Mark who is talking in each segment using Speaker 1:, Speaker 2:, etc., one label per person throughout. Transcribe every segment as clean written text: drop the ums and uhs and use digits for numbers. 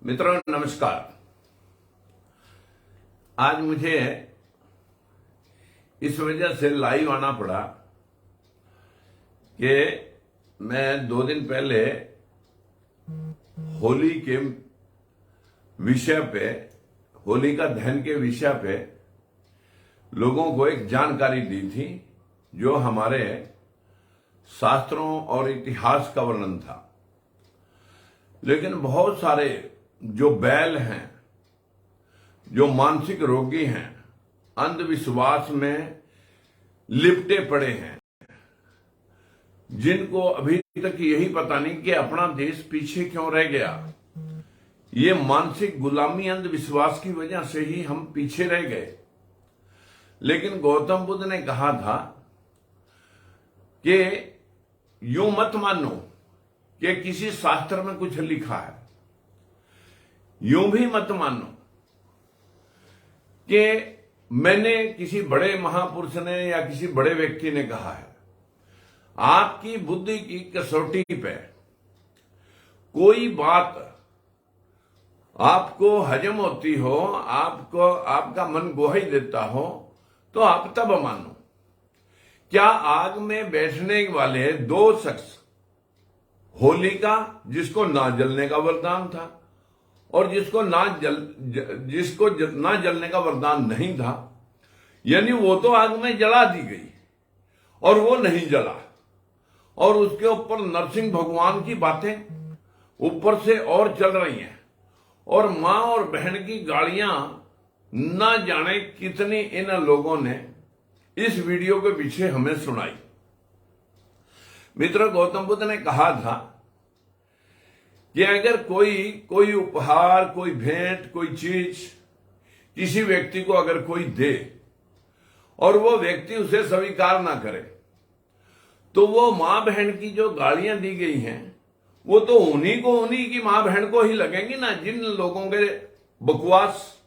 Speaker 1: मित्रों नमस्कार। आज मुझे इस वजह से लाइव आना पड़ा कि मैं 2 दिन पहले होली के विषय पे, होलिका दहन के विषय पे लोगों को एक जानकारी दी थी जो हमारे शास्त्रों और इतिहास का वर्णन था। लेकिन बहुत सारे जो बैल हैं, जो मानसिक रोगी हैं, अंधविश्वास में लिपटे पड़े हैं, जिनको अभी तक यही पता नहीं कि अपना देश पीछे क्यों रह गया। ये मानसिक गुलामी अंधविश्वास की वजह से ही हम पीछे रह गए। लेकिन गौतम बुद्ध ने कहा था कि यूं मत मानो कि किसी शास्त्र में कुछ लिखा है, यूं भी मत मानो कि मैंने किसी बड़े महापुरुष ने या किसी बड़े व्यक्ति ने कहा है। आपकी बुद्धि की कसौटी पे कोई बात आपको हजम होती हो, आपको आपका मन गुहाई देता हो, तो आप तब मानो। क्या आग में बैठने वाले 2 शख्स, होलिका जिसको ना जलने का वरदान था और जिसको ना जलने का वरदान नहीं था, यानी वो तो आग में जला दी गई और वो नहीं जला, और उसके ऊपर नरसिंह भगवान की बातें ऊपर से और चल रही हैं, और मां और बहन की गालियां ना जाने कितनी इन लोगों ने इस वीडियो के पीछे हमें सुनाई। मित्र, गौतम बुद्ध ने कहा था कि अगर कोई उपहार, कोई भेंट, कोई चीज किसी व्यक्ति को अगर कोई दे और वो व्यक्ति उसे स्वीकार ना करे, तो वो मां बहन की जो गालियां दी गई हैं वो तो उन्हीं की मां बहन को ही लगेंगी ना। जिन लोगों के बकवास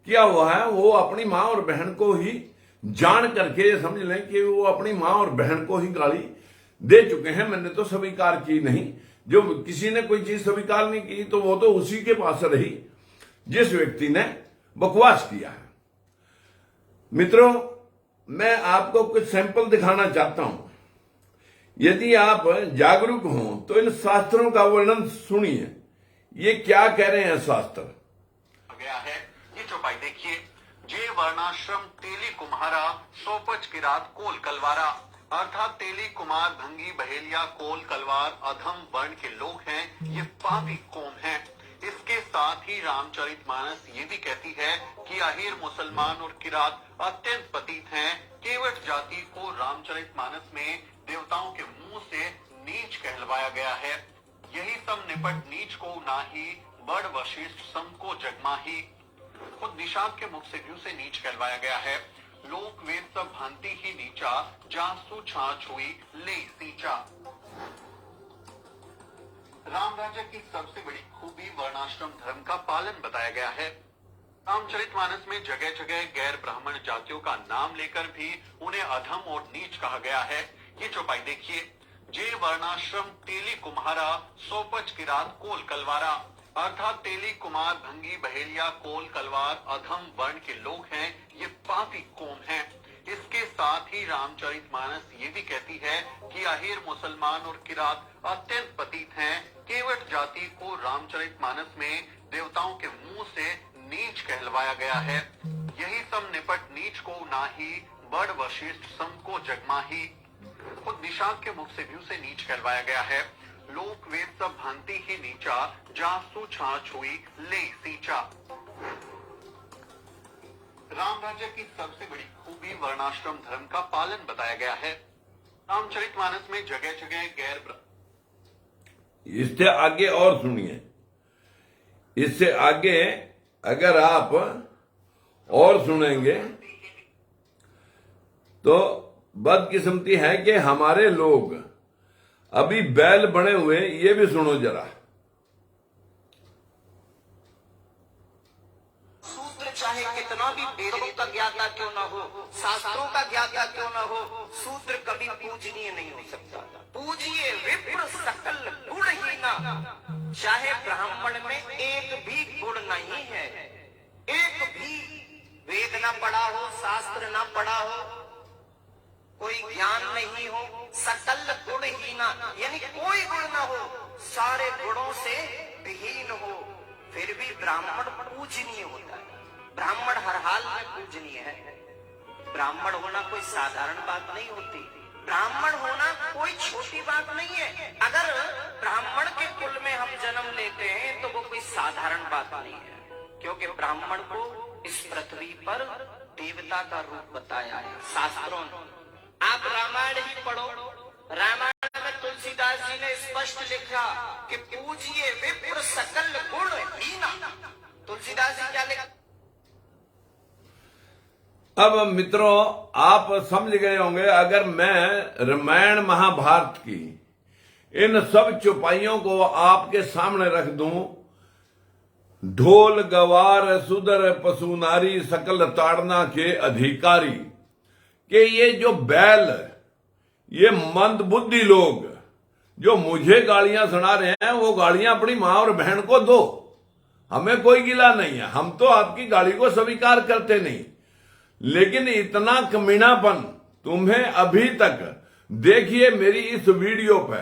Speaker 1: किया हुआ है वो अपनी मां और बहन को ही जान करके ये समझ लें कि वो अपनी मां और बहन को ही गाली दे चुके हैं। मैंने तो स्वीकार की नहीं। जो किसी ने कोई चीज स्वीकार नहीं की तो वो तो उसी के पास रही जिस व्यक्ति ने बकवास किया है। मित्रों, मैं आपको कुछ सैंपल दिखाना चाहता हूं। यदि आप जागरूक हों तो इन शास्त्रों का वर्णन सुनिए। ये क्या कह रहे हैं शास्त्र।
Speaker 2: गया है ये चौपाई देखिए। जे वर्णाश्रम तेली कुम्हारा सोपच किरात कोल कलवारा, अर्थात तेली, कुमार, भंगी, बहेलिया, कोल, कलवार अधम वर्ण के लोग हैं। ये पापी कौम है। इसके साथ ही रामचरितमानस ये भी कहती है कि अहीर, मुसलमान और किरात अत्यंत पतित हैं। केवट जाति को रामचरितमानस में देवताओं के मुंह से नीच कहलवाया गया है। यही सब निपट नीच को नाही, बड़ वशिष्ठ सम को जगमाही। खुद निषाद के मुख से भी उसे नीच कहलवाया गया है। लोक वेद सब भांति ही नीचा, जासु छाछ हुई ले सींचा। राम राज्य की सबसे बड़ी खूबी वर्णाश्रम धर्म का पालन बताया गया है। रामचरितमानस में जगह जगह गैर ब्राह्मण जातियों का नाम लेकर भी उन्हें अधम और नीच कहा गया है। ये चौपाई देखिए। जे वर्णाश्रम तेली कुम्हारा सोपच किरात कोल कलवारा, अर्थात तेली, कुमार, भंगी, बहेलिया, कोल, कलवार अधम वर्ण के लोग हैं। ये पापी कौम है। इसके साथ ही रामचरितमानस ये भी कहती है कि अहीर, मुसलमान और किरात अत्यंत पतित हैं। केवट जाति को रामचरितमानस में देवताओं के मुंह से नीच कहलवाया गया है। यही सब निपट नीच को नाही, बड़ वशिष्ठ सम को जगमाही। खुद निषाद के मुख से भी उसे नीच कहलवाया गया है। लोक वेद सब भांति ही नीचा, जासु छाछ हुई ले सींचा। राम राज्य की सबसे बड़ी खूबी वर्णाश्रम धर्म का पालन बताया गया है। रामचरितमानस में जगह जगह गैर।
Speaker 1: इससे आगे और सुनिए। इससे आगे अगर आप और सुनेंगे तो बदकिस्मती है कि हमारे लोग अभी बैल बने हुए। ये भी सुनो जरा।
Speaker 3: सूत्र चाहे कितना भी वेदों का ज्ञाता क्यों ना हो, शास्त्रों का ज्ञाता क्यों ना हो, सूत्र कभी पूजनीय नहीं हो सकता। पूजिए विप्र सकल गुणहीना, चाहे ब्राह्मण में एक भी गुण नहीं है, एक भी वेद ना पढ़ा हो, शास्त्र ना पढ़ा हो, कोई ज्ञान नहीं हो, सकल गुणहीना यानी कोई गुण ना हो, सारे गुणों से विहीन हो, फिर भी ब्राह्मण पूजनीय होता है। ब्राह्मण हर हाल में पूजनीय है। ब्राह्मण होना कोई साधारण बात नहीं होती, ब्राह्मण होना कोई छोटी बात नहीं है। अगर ब्राह्मण के कुल में हम जन्म लेते हैं तो वो कोई साधारण बात नहीं है, क्योंकि ब्राह्मण को इस पृथ्वी पर देवता का रूप बताया है शास्त्रों ने। आप रामायण ही पढ़ो, रामायण में तुलसीदास जी ने स्पष्ट लिखा कि पूजिए विप्र सकल गुण हीना। तुलसीदास जी क्या लिखा?
Speaker 1: अब मित्रों, आप समझ गए होंगे, अगर मैं रामायण महाभारत की इन सब चौपाइयों को आपके सामने रख दूं, ढोल गवार सुदर पशु नारी सकल ताड़ना के अधिकारी, कि ये जो बैल, ये मंदबुद्धि लोग जो मुझे गालियां सुना रहे हैं, वो गालियां अपनी मां और बहन को दो, हमें कोई गिला नहीं है, हम तो आपकी गाली को स्वीकार करते नहीं। लेकिन इतना कमीनापन तुम्हें अभी तक, देखिए मेरी इस वीडियो पे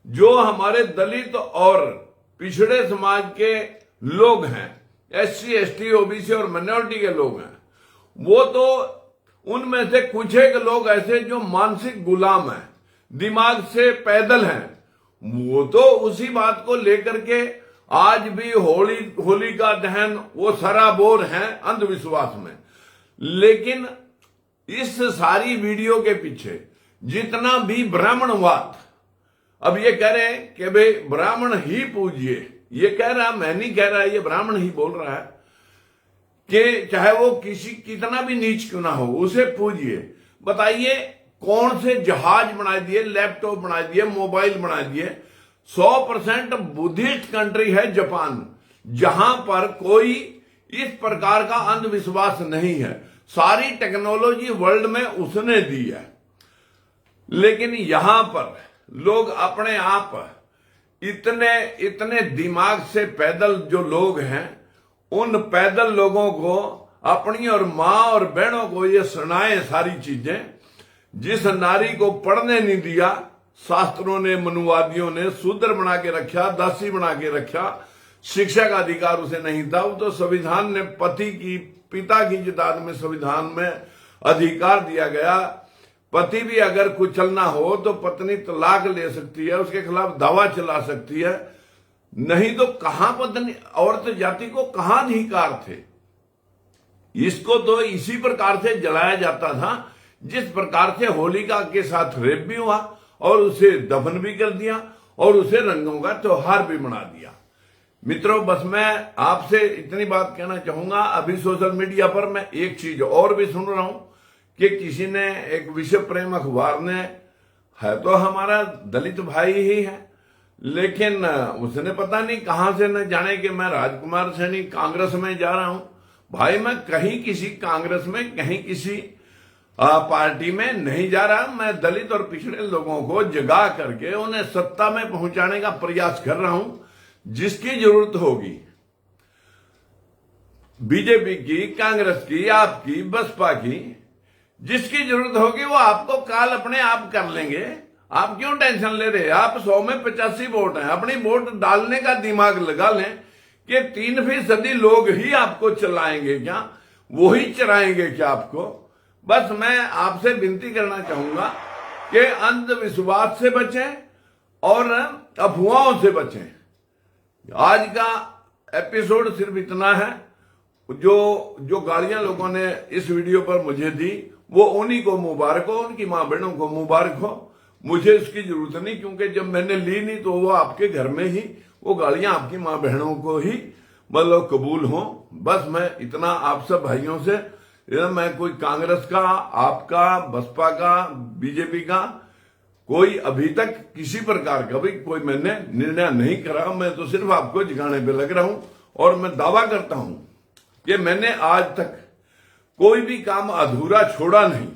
Speaker 1: जो हमारे दलित और पिछड़े समाज के लोग हैं, SC ST OBC और माइनॉरिटी के लोग हैं, वो तो उनमें से कुछ एक लोग ऐसे जो मानसिक गुलाम हैं, दिमाग से पैदल हैं, वो तो उसी बात को लेकर के आज भी होली का दहन वो सराबोर हैं अंधविश्वास में। लेकिन इस सारी वीडियो के पीछे जितना भी ब्राह्मणवाद, अब ये कह रहे हैं कि भाई ब्राह्मण ही पूजिए, ये कह रहा, मैं नहीं कह रहा, ये ब्राह्मण ही बोल रहा है कि चाहे वो कितना भी नीच क्यों ना हो, उसे पूजिए। बताइए कौन से जहाज बना दिए, लैपटॉप बना दिए, मोबाइल बना दिए। 100% बुद्धिस्ट कंट्री है जापान, जहां पर कोई इस प्रकार का अंधविश्वास नहीं है, सारी टेक्नोलॉजी वर्ल्ड में उसने दी है। लेकिन यहां पर लोग अपने आप इतने दिमाग से पैदल जो लोग हैं, उन पैदल लोगों को अपनी और मां और बहनों को ये सुनाए सारी चीजें। जिस नारी को पढ़ने नहीं दिया शास्त्रों ने, मनुवादियों ने, शूद्र बना के रखा, दासी बना के रखा, शिक्षा का अधिकार उसे नहीं था, वो तो संविधान ने पति की, पिता की जायदाद में संविधान में अधिकार दिया गया। पति भी अगर कुछ चलना हो तो पत्नी तलाक ले सकती है, उसके खिलाफ दावा चला सकती है, नहीं तो कहां पत्नी औरत जाति को कहां अधिकार थे। इसको तो इसी प्रकार से जलाया जाता था जिस प्रकार से होलिका के साथ रेप भी हुआ और उसे दफन भी कर दिया और उसे रंगों का त्योहार भी मना दिया। मित्रों, बस मैं आपसे इतनी बात कहना चाहूंगा। अभी सोशल मीडिया पर मैं एक चीज और भी सुन रहा हूं कि किसी ने, एक विश्व प्रेम अखबार ने, है तो हमारा दलित भाई ही है, लेकिन उसने पता नहीं कहां से न जाने कि मैं राजकुमार सैनी कांग्रेस में जा रहा हूं। भाई मैं कहीं किसी कांग्रेस में, कहीं किसी पार्टी में नहीं जा रहा। मैं दलित और पिछड़े लोगों को जगा करके उन्हें सत्ता में पहुंचाने का प्रयास कर रहा हूं। जिसकी जरूरत होगी, बीजेपी की, कांग्रेस की, आपकी, बसपा की, जिसकी जरूरत होगी वो आपको काल अपने आप कर लेंगे। आप क्यों टेंशन ले रहे हैं? आप 100 में 85 वोट हैं, अपनी वोट डालने का दिमाग लगा लें कि 3% लोग ही आपको चलाएंगे क्या, वो ही चलाएंगे क्या आपको। बस मैं आपसे विनती करना चाहूंगा कि अंधविश्वास से बचें और अफवाहों से बचें। आज का एपिसोड सिर्फ इतना है। जो गालियां लोगों ने इस वीडियो पर मुझे दी, वो उन्हीं को मुबारक हो, उनकी मां बहनों को मुबारक हो। मुझे इसकी जरूरत नहीं, क्योंकि जब मैंने ली नहीं तो वो आपके घर में ही वो गालियां आपकी मां बहनों को ही मतलब कबूल हो। बस मैं इतना आप सब भाइयों से, मैं कोई कांग्रेस का, आपका, बसपा का, बीजेपी का कोई अभी तक किसी प्रकार का भी कोई मैंने निर्णय नहीं करा। मैं तो सिर्फ आपको जगाने पे लग रहा हूं और मैं दावा करता हूं कि मैंने आज तक कोई भी काम अधूरा छोड़ा नहीं।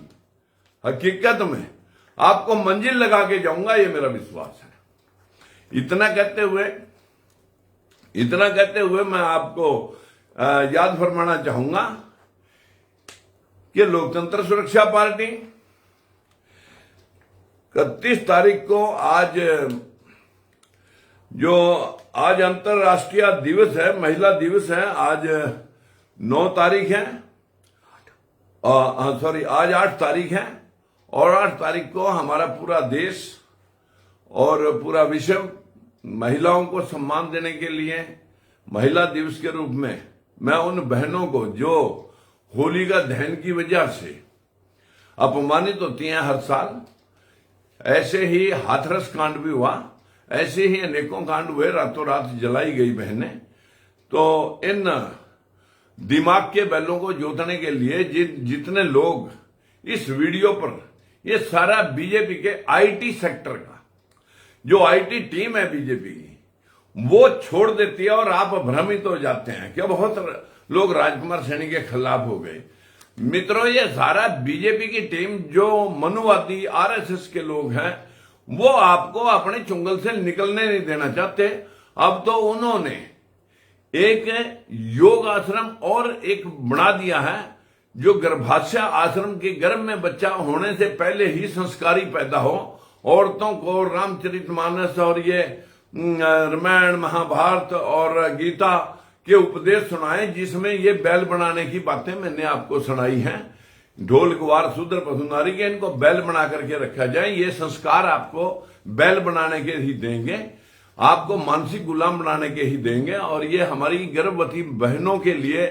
Speaker 1: हकीकत में आपको मंजिल लगा के जाऊंगा, ये मेरा विश्वास है। इतना कहते हुए इतना कहते हुए मैं आपको याद फरमाना चाहूंगा कि लोकतंत्र सुरक्षा पार्टी 31 तारीख को आज अंतरराष्ट्रीय दिवस है, महिला दिवस है। आज 9 तारीख है, आज 8 तारीख है और 8 तारीख को हमारा पूरा देश और पूरा विश्व महिलाओं को सम्मान देने के लिए महिला दिवस के रूप में मैं उन बहनों को जो होलिका दहन की वजह से अपमानित होती हैं हर साल, ऐसे ही हाथरस कांड भी हुआ, ऐसे ही अनेकों कांड हुए, रातों रात जलाई गई बहनें। तो इन दिमाग के बैलों को जोतने के लिए जितने लोग इस वीडियो पर, ये सारा बीजेपी के आईटी सेक्टर का जो आईटी टीम है बीजेपी की, वो छोड़ देती है और आप भ्रमित हो जाते हैं कि बहुत लोग राजकुमार सैनी के खिलाफ हो गए। मित्रों, ये सारा बीजेपी की टीम जो मनुवादी आरएसएस के लोग हैं, वो आपको अपने चुंगल से निकलने नहीं देना चाहते। अब तो उन्होंने एक योग आश्रम और एक बना दिया है जो गर्भाशय आश्रम के गर्भ में बच्चा होने से पहले ही संस्कारी पैदा हो, औरतों को रामचरितमानस और ये रामायण महाभारत और गीता के उपदेश सुनाए, जिसमें ये बैल बनाने की बातें मैंने आपको सुनाई हैं। ढोल कुवार शूद्र पशुनारी के इनको बैल बना करके रखा जाए, ये संस्कार आपको बैल बनाने के ही देंगे, आपको मानसिक गुलाम बनाने के ही देंगे। और ये हमारी गर्भवती बहनों के लिए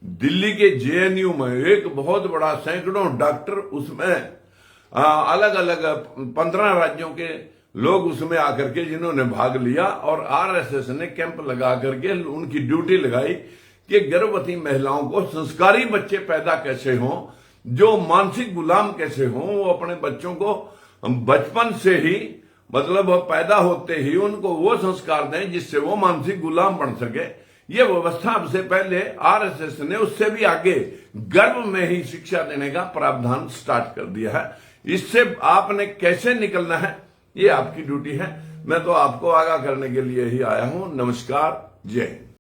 Speaker 1: दिल्ली के जेएनयू में एक बहुत बड़ा सैकड़ों डॉक्टर, उसमें अलग अलग 15 राज्यों के लोग उसमें आकर के जिन्होंने भाग लिया, और आरएसएस ने कैंप लगा करके उनकी ड्यूटी लगाई कि गर्भवती महिलाओं को संस्कारी बच्चे पैदा कैसे हों, जो मानसिक गुलाम कैसे हों। वो अपने बच्चों को बचपन से ही, मतलब पैदा होते ही उनको वो संस्कार दें जिससे वो मानसिक गुलाम बन सके। ये व्यवस्था अब से पहले आरएसएस ने उससे भी आगे गर्भ में ही शिक्षा देने का प्रावधान स्टार्ट कर दिया है। इससे आपने कैसे निकलना है, ये आपकी ड्यूटी है। मैं तो आपको आगाह करने के लिए ही आया हूं। नमस्कार, जय हिंद।